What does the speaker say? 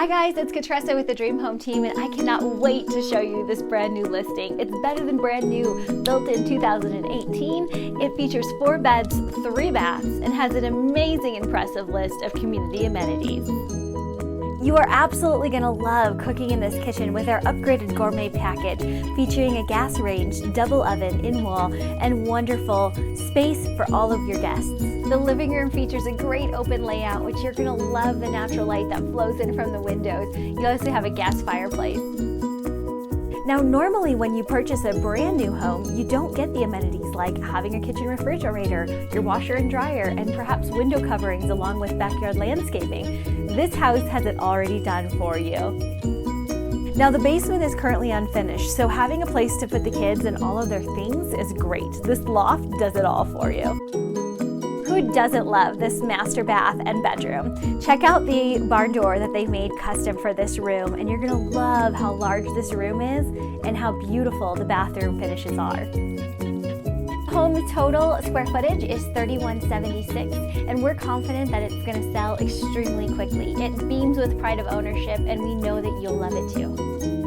Hi guys, it's Katressa with the Dream Home team, and I cannot wait to show you this brand new listing. It's better than brand new, built in 2018. It features 4 beds, 3 baths, and has an amazing, impressive list of community amenities. You are absolutely going to love cooking in this kitchen with our upgraded gourmet package, featuring a gas range, double oven, in-wall, and wonderful space for all of your guests. The living room features a great open layout, which you're going to love the natural light that flows in from the windows. You also have a gas fireplace. Now, normally when you purchase a brand new home, you don't get the amenities like having a kitchen refrigerator, your washer and dryer, and perhaps window coverings along with backyard landscaping. This house has it already done for you. Now, the basement is currently unfinished, so having a place to put the kids and all of their things is great. This loft does it all for you. Who doesn't love this master bath and bedroom? Check out the barn door that they made custom for this room, and you're gonna love how large this room is and how beautiful the bathroom finishes are. Home total square footage is 3176, and we're confident that it's gonna sell extremely quickly. It beams with pride of ownership, and we know that you'll love it too.